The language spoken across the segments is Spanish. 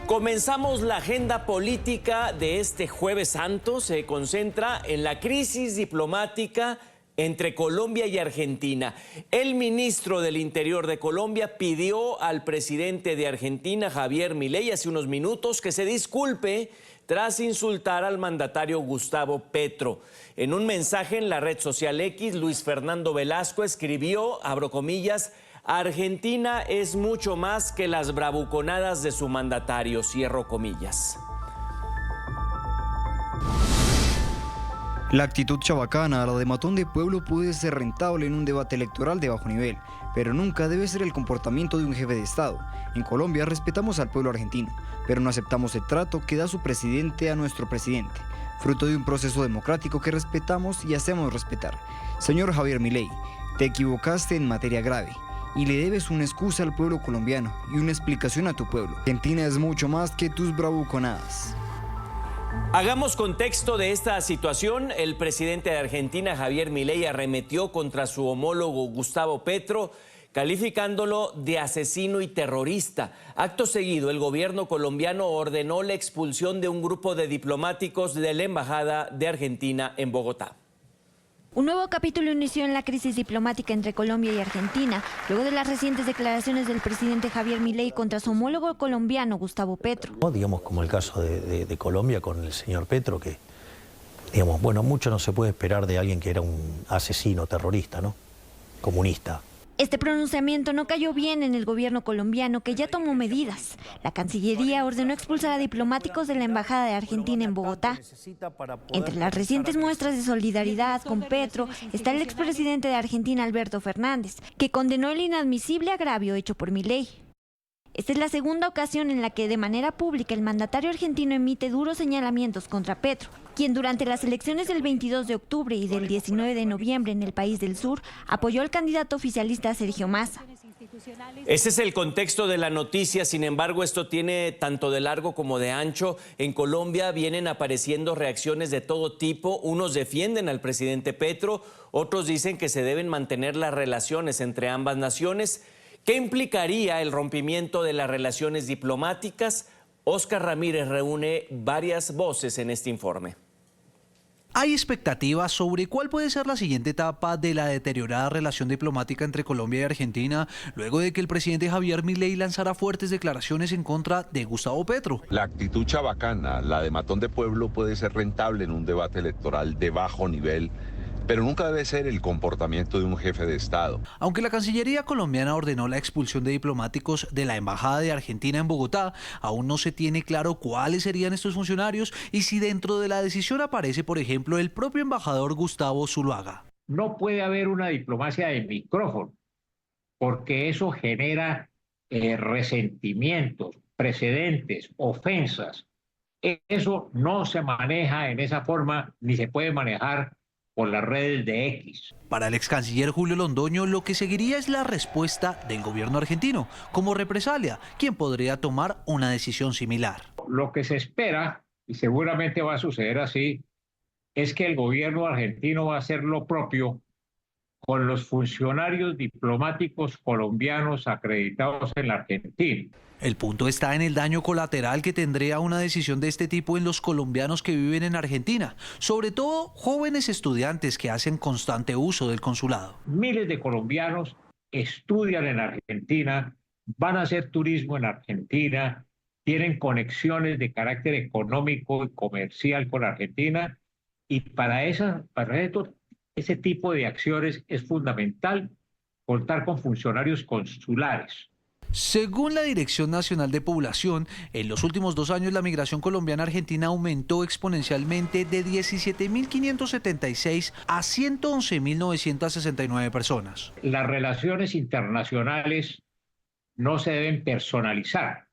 Comenzamos la agenda política de este Jueves Santo. Se concentra en la crisis diplomática entre Colombia y Argentina. El ministro del Interior de Colombia pidió al presidente de Argentina, Javier Milei, hace unos minutos que se disculpe tras insultar al mandatario Gustavo Petro. En un mensaje en la red social X, Luis Fernando Velasco escribió, abro comillas, Argentina es mucho más que las bravuconadas de su mandatario, cierro comillas. La actitud chabacana, la de matón de pueblo, puede ser rentable en un debate electoral de bajo nivel, pero nunca debe ser el comportamiento de un jefe de Estado. En Colombia respetamos al pueblo argentino, pero no aceptamos el trato que da su presidente a nuestro presidente, fruto de un proceso democrático que respetamos y hacemos respetar. Señor Javier Milei, te equivocaste en materia grave y le debes una excusa al pueblo colombiano y una explicación a tu pueblo. Argentina es mucho más que tus bravuconadas. Hagamos contexto de esta situación. El presidente de Argentina, Javier Milei, arremetió contra su homólogo Gustavo Petro, calificándolo de asesino y terrorista. Acto seguido, el gobierno colombiano ordenó la expulsión de un grupo de diplomáticos de la Embajada de Argentina en Bogotá. Un nuevo capítulo inició en la crisis diplomática entre Colombia y Argentina, luego de las recientes declaraciones del presidente Javier Milei contra su homólogo colombiano Gustavo Petro. Digamos como el caso de Colombia con el señor Petro, que, digamos, bueno, mucho no se puede esperar de alguien que era un asesino terrorista, ¿no? Comunista. Este pronunciamiento no cayó bien en el gobierno colombiano, que ya tomó medidas. La Cancillería ordenó expulsar a diplomáticos de la Embajada de Argentina en Bogotá. Entre las recientes muestras de solidaridad con Petro está el expresidente de Argentina, Alberto Fernández, que condenó el inadmisible agravio hecho por Milei. Esta es la segunda ocasión en la que de manera pública el mandatario argentino emite duros señalamientos contra Petro, quien durante las elecciones del 22 de octubre y del 19 de noviembre en el país del sur apoyó al candidato oficialista Sergio Massa. Ese es el contexto de la noticia. Sin embargo, esto tiene tanto de largo como de ancho. En Colombia vienen apareciendo reacciones de todo tipo. Unos defienden al presidente Petro, otros dicen que se deben mantener las relaciones entre ambas naciones. ¿Qué implicaría el rompimiento de las relaciones diplomáticas? Óscar Ramírez reúne varias voces en este informe. Hay expectativas sobre cuál puede ser la siguiente etapa de la deteriorada relación diplomática entre Colombia y Argentina, luego de que el presidente Javier Milei lanzara fuertes declaraciones en contra de Gustavo Petro. La actitud chabacana, la de matón de pueblo, puede ser rentable en un debate electoral de bajo nivel, pero nunca debe ser el comportamiento de un jefe de Estado. Aunque la Cancillería colombiana ordenó la expulsión de diplomáticos de la Embajada de Argentina en Bogotá, aún no se tiene claro cuáles serían estos funcionarios y si dentro de la decisión aparece, por ejemplo, el propio embajador Gustavo Zuluaga. No puede haber una diplomacia de micrófono, porque eso genera resentimientos, precedentes, ofensas. Eso no se maneja en esa forma, ni se puede manejar por las redes de X. Para el ex canciller Julio Londoño, lo que seguiría es la respuesta del gobierno argentino, como represalia, quien podría tomar una decisión similar. Lo que se espera, y seguramente va a suceder así, es que el gobierno argentino va a hacer lo propio con los funcionarios diplomáticos colombianos acreditados en la Argentina. El punto está en el daño colateral que tendría una decisión de este tipo en los colombianos que viven en Argentina, sobre todo jóvenes estudiantes que hacen constante uso del consulado. Miles de colombianos estudian en Argentina, van a hacer turismo en Argentina, tienen conexiones de carácter económico y comercial con Argentina, y para ese tipo de acciones es fundamental contar con funcionarios consulares. Según la Dirección Nacional de Población, en los últimos 2 años la migración colombiana a Argentina aumentó exponencialmente de 17.576 a 111.969 personas. Las relaciones internacionales no se deben personalizar.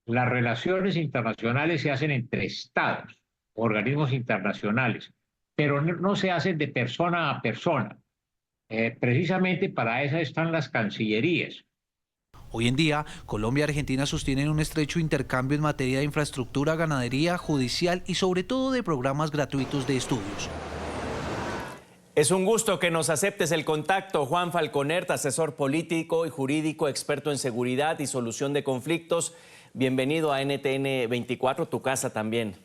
Las relaciones internacionales se hacen entre estados, organismos internacionales, pero no se hacen de persona a persona. Precisamente para eso están las cancillerías. Hoy en día, Colombia y Argentina sostienen un estrecho intercambio en materia de infraestructura, ganadería, judicial y sobre todo de programas gratuitos de estudios. Es un gusto que nos aceptes el contacto. Juan Falconert, asesor político y jurídico, experto en seguridad y solución de conflictos. Bienvenido a NTN 24, tu casa también.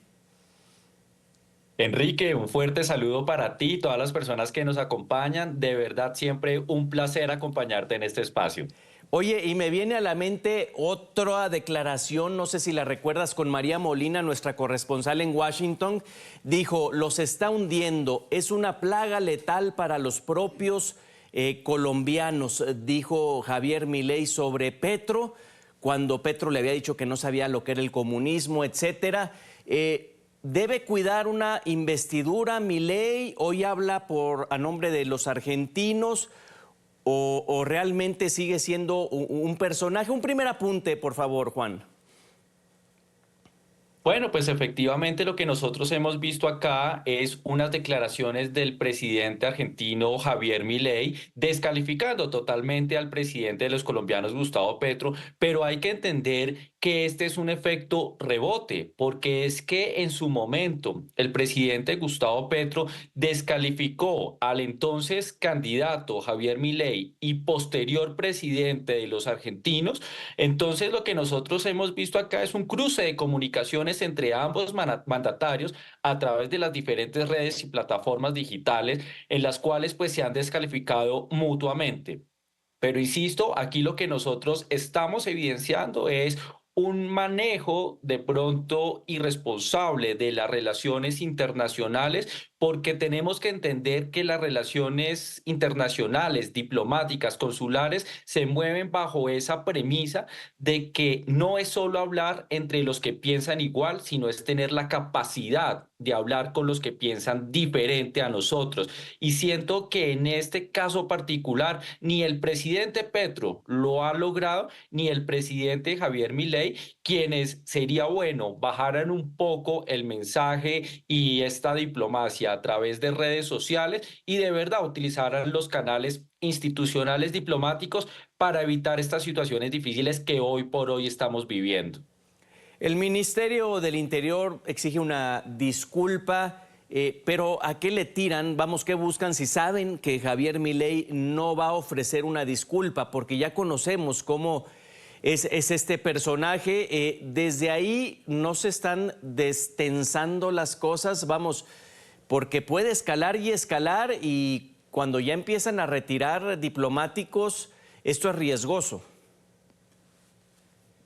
Enrique, un fuerte saludo para ti y todas las personas que nos acompañan. De verdad, siempre un placer acompañarte en este espacio. Oye, y me viene a la mente otra declaración, no sé si la recuerdas, con María Molina, nuestra corresponsal en Washington. Dijo, los está hundiendo, es una plaga letal para los propios colombianos, dijo Javier Milei sobre Petro, cuando Petro le había dicho que no sabía lo que era el comunismo, etcétera. ¿Debe cuidar una investidura Milei? Hoy habla a nombre de los argentinos o realmente sigue siendo un personaje. Un primer apunte, por favor, Juan. Bueno, pues efectivamente lo que nosotros hemos visto acá es unas declaraciones del presidente argentino Javier Milei descalificando totalmente al presidente de los colombianos Gustavo Petro, pero hay que entender que este es un efecto rebote, porque es que en su momento el presidente Gustavo Petro descalificó al entonces candidato Javier Milei y posterior presidente de los argentinos. Entonces lo que nosotros hemos visto acá es un cruce de comunicaciones entre ambos mandatarios a través de las diferentes redes y plataformas digitales en las cuales pues se han descalificado mutuamente. Pero insisto, aquí lo que nosotros estamos evidenciando es un manejo de pronto irresponsable de las relaciones internacionales, porque tenemos que entender que las relaciones internacionales, diplomáticas, consulares, se mueven bajo esa premisa de que no es solo hablar entre los que piensan igual, sino es tener la capacidad de hablar con los que piensan diferente a nosotros. Y siento que en este caso particular, ni el presidente Petro lo ha logrado, ni el presidente Javier Milei, quienes sería bueno bajaran un poco el mensaje y esta diplomacia a través de redes sociales y de verdad utilizaran los canales institucionales diplomáticos para evitar estas situaciones difíciles que hoy por hoy estamos viviendo. El Ministerio del Interior exige una disculpa, pero ¿a qué le tiran? Vamos, ¿qué buscan si saben que Javier Milei no va a ofrecer una disculpa? Porque ya conocemos cómo es este personaje. Desde ahí no se están destensando las cosas, vamos, porque puede escalar y cuando ya empiezan a retirar diplomáticos, esto es riesgoso.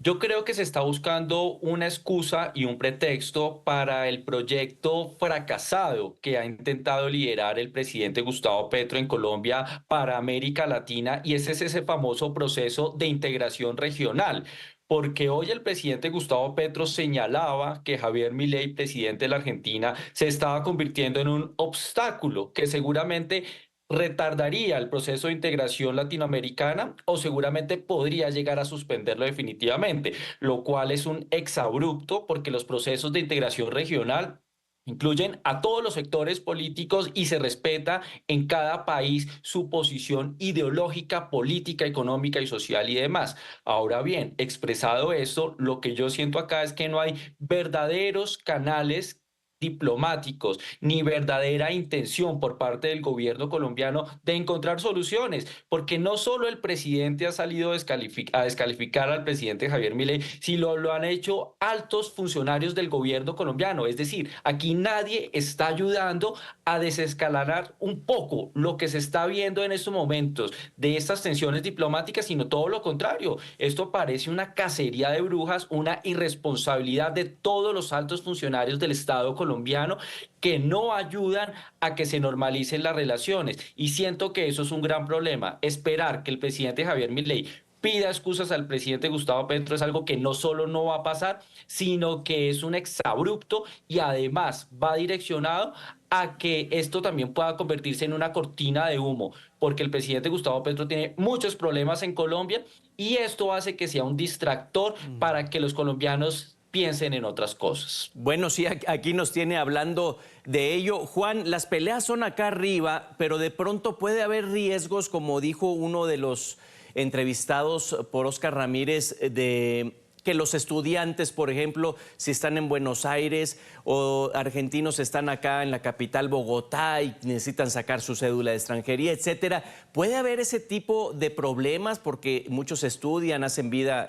Yo creo que se está buscando una excusa y un pretexto para el proyecto fracasado que ha intentado liderar el presidente Gustavo Petro en Colombia para América Latina, y ese es ese famoso proceso de integración regional. Porque hoy el presidente Gustavo Petro señalaba que Javier Milei, presidente de la Argentina, se estaba convirtiendo en un obstáculo que seguramente retardaría el proceso de integración latinoamericana o seguramente podría llegar a suspenderlo definitivamente, lo cual es un exabrupto porque los procesos de integración regional incluyen a todos los sectores políticos y se respeta en cada país su posición ideológica, política, económica y social y demás. Ahora bien, expresado esto, lo que yo siento acá es que no hay verdaderos canales diplomáticos ni verdadera intención por parte del gobierno colombiano de encontrar soluciones, porque no solo el presidente ha salido a descalificar al presidente Javier Milei, sino lo han hecho altos funcionarios del gobierno colombiano. Es decir, aquí nadie está ayudando a desescalarar un poco lo que se está viendo en estos momentos de estas tensiones diplomáticas, sino todo lo contrario. Esto parece una cacería de brujas, una irresponsabilidad de todos los altos funcionarios del Estado colombiano que no ayudan a que se normalicen las relaciones. Y siento que eso es un gran problema. Esperar que el presidente Javier Milei pida excusas al presidente Gustavo Petro es algo que no solo no va a pasar, sino que es un exabrupto y además va direccionado a que esto también pueda convertirse en una cortina de humo, porque el presidente Gustavo Petro tiene muchos problemas en Colombia y esto hace que sea un distractor para que los colombianos piensen en otras cosas. Bueno, sí, aquí nos tiene hablando de ello. Juan, las peleas son acá arriba, pero de pronto puede haber riesgos, como dijo uno de los entrevistados por Oscar Ramírez, de que los estudiantes, por ejemplo, si están en Buenos Aires o argentinos están acá en la capital Bogotá y necesitan sacar su cédula de extranjería, etcétera. ¿Puede haber ese tipo de problemas porque muchos estudian, hacen vida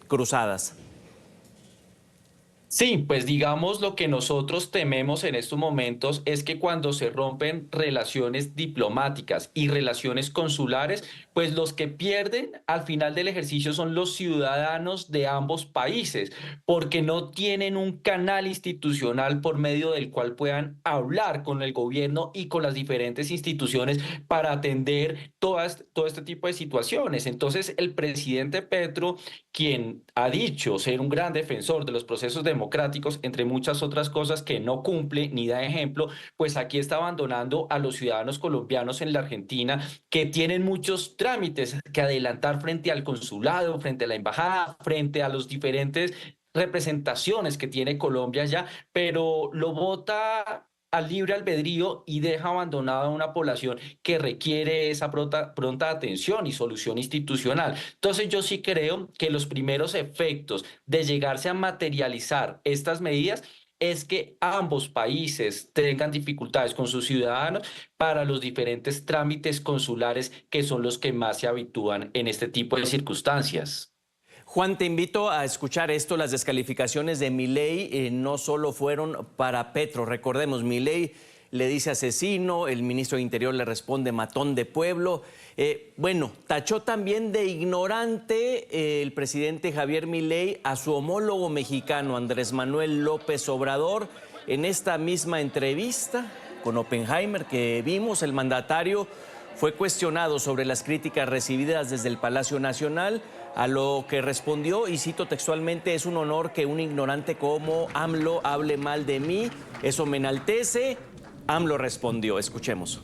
cruzadas. Sí, pues digamos lo que nosotros tememos en estos momentos es que cuando se rompen relaciones diplomáticas y relaciones consulares, pues los que pierden al final del ejercicio son los ciudadanos de ambos países, porque no tienen un canal institucional por medio del cual puedan hablar con el gobierno y con las diferentes instituciones para atender todo este tipo de situaciones. Entonces, el presidente Petro, quien ha dicho ser un gran defensor de los procesos democráticos, entre muchas otras cosas que no cumple ni da ejemplo, pues aquí está abandonando a los ciudadanos colombianos en la Argentina que tienen muchos trámites que adelantar frente al consulado, frente a la embajada, frente a los diferentes representaciones que tiene Colombia allá, pero lo vota al libre albedrío y deja abandonada a una población que requiere esa pronta atención y solución institucional. Entonces yo sí creo que los primeros efectos de llegarse a materializar estas medidas es que ambos países tengan dificultades con sus ciudadanos para los diferentes trámites consulares que son los que más se habitúan en este tipo de circunstancias. Juan, te invito a escuchar esto. Las descalificaciones de Milei no solo fueron para Petro. Recordemos, Milei le dice asesino, el ministro de Interior le responde matón de pueblo. Tachó también de ignorante el presidente Javier Milei a su homólogo mexicano Andrés Manuel López Obrador. En esta misma entrevista con Oppenheimer que vimos, el mandatario fue cuestionado sobre las críticas recibidas desde el Palacio Nacional, a lo que respondió, y cito textualmente: es un honor que un ignorante como AMLO hable mal de mí, eso me enaltece. AMLO respondió, escuchemos.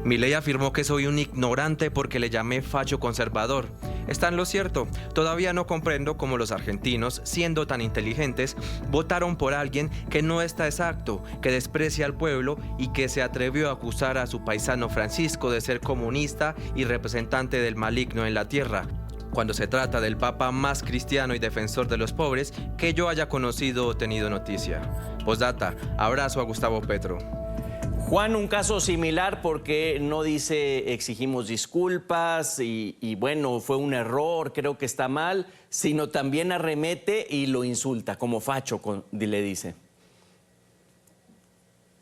Milei afirmó que soy un ignorante porque le llamé facho conservador. Está en lo cierto. Todavía no comprendo cómo los argentinos, siendo tan inteligentes, votaron por alguien que no está exacto, que desprecia al pueblo y que se atrevió a acusar a su paisano Francisco de ser comunista y representante del maligno en la tierra, cuando se trata del papa más cristiano y defensor de los pobres que yo haya conocido o tenido noticia. Postdata, abrazo a Gustavo Petro. Juan, un caso similar porque no dice exigimos disculpas y bueno, fue un error, creo que está mal, sino también arremete y lo insulta como facho, le dice.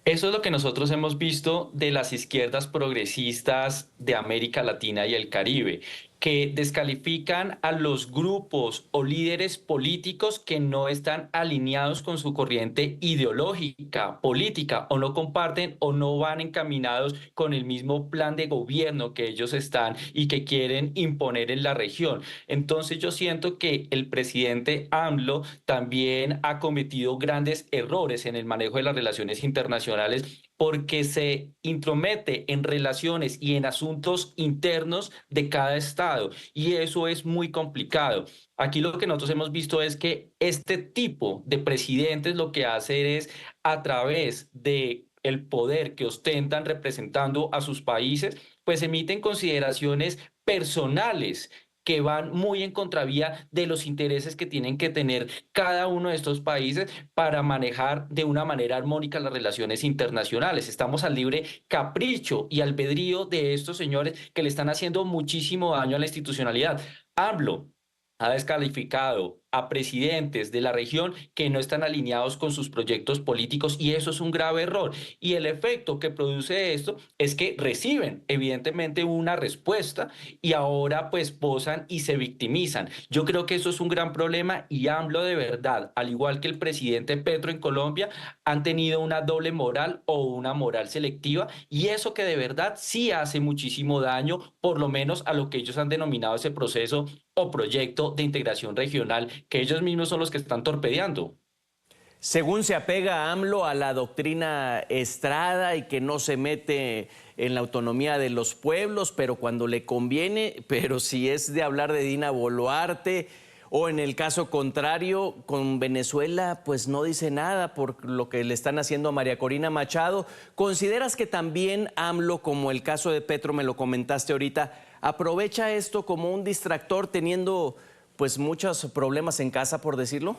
Eso es lo que nosotros hemos visto de las izquierdas progresistas de América Latina y el Caribe, que descalifican a los grupos o líderes políticos que no están alineados con su corriente ideológica, política, o no comparten o no van encaminados con el mismo plan de gobierno que ellos están y que quieren imponer en la región. Entonces yo siento que el presidente AMLO también ha cometido grandes errores en el manejo de las relaciones internacionales, porque se intromete en relaciones y en asuntos internos de cada estado, y eso es muy complicado. Aquí lo que nosotros hemos visto es que este tipo de presidentes lo que hace es, a través de el poder que ostentan representando a sus países, pues emiten consideraciones personales que van muy en contravía de los intereses que tienen que tener cada uno de estos países para manejar de una manera armónica las relaciones internacionales. Estamos al libre capricho y albedrío de estos señores que le están haciendo muchísimo daño a la institucionalidad. AMLO ha descalificado a presidentes de la región que no están alineados con sus proyectos políticos, y eso es un grave error. Y el efecto que produce esto es que reciben evidentemente una respuesta y ahora pues posan y se victimizan. Yo creo que eso es un gran problema, y AMLO de verdad, al igual que el presidente Petro en Colombia, han tenido una doble moral o una moral selectiva, y eso que de verdad sí hace muchísimo daño, por lo menos a lo que ellos han denominado ese proceso o proyecto de integración regional que ellos mismos son los que están torpedeando. Según se apega AMLO a la doctrina Estrada y que no se mete en la autonomía de los pueblos, pero cuando le conviene, pero si es de hablar de Dina Boluarte o en el caso contrario con Venezuela, pues no dice nada por lo que le están haciendo a María Corina Machado. ¿Consideras que también AMLO, como el caso de Petro, me lo comentaste ahorita, aprovecha esto como un distractor teniendo pues muchos problemas en casa, por decirlo?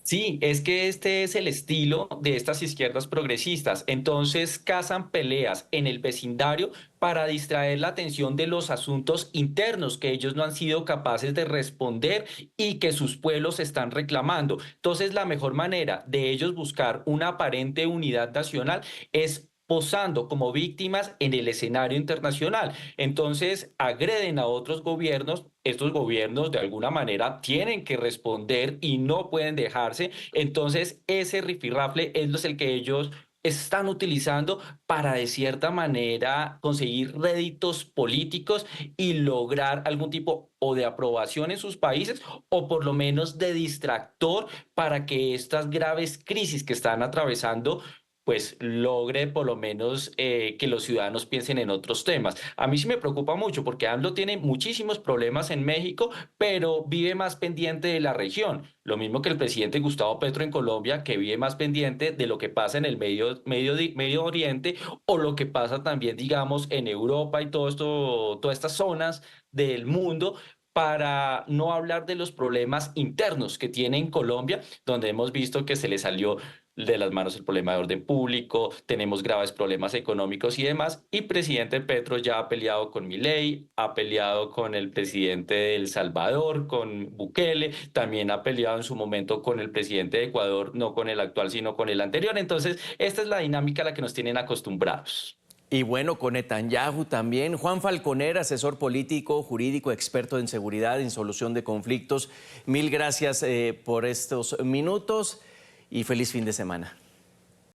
Sí, es que este es el estilo de estas izquierdas progresistas. Entonces cazan peleas en el vecindario para distraer la atención de los asuntos internos que ellos no han sido capaces de responder y que sus pueblos están reclamando. Entonces la mejor manera de ellos buscar una aparente unidad nacional es posando como víctimas en el escenario internacional. Entonces agreden a otros gobiernos. Estos gobiernos de alguna manera tienen que responder y no pueden dejarse. Entonces ese rifirrafle es el que ellos están utilizando para de cierta manera conseguir réditos políticos y lograr algún tipo o de aprobación en sus países o por lo menos de distractor para que estas graves crisis que están atravesando pues logre por lo menos que los ciudadanos piensen en otros temas. A mí sí me preocupa mucho porque AMLO tiene muchísimos problemas en México, pero vive más pendiente de la región. Lo mismo que el presidente Gustavo Petro en Colombia, que vive más pendiente de lo que pasa en el Medio Oriente o lo que pasa también, digamos, en Europa y todo esto, todas estas zonas del mundo, para no hablar de los problemas internos que tiene en Colombia, donde hemos visto que se le salió de las manos el problema de orden público, tenemos graves problemas económicos y demás, y presidente Petro ya ha peleado con Milei, ha peleado con el presidente de El Salvador, con Bukele, también ha peleado en su momento con el presidente de Ecuador, no con el actual, sino con el anterior. Entonces, esta es la dinámica a la que nos tienen acostumbrados. Y bueno, con Netanyahu también. Juan Falconer, asesor político, jurídico, experto en seguridad, en solución de conflictos. Mil gracias por estos minutos y feliz fin de semana.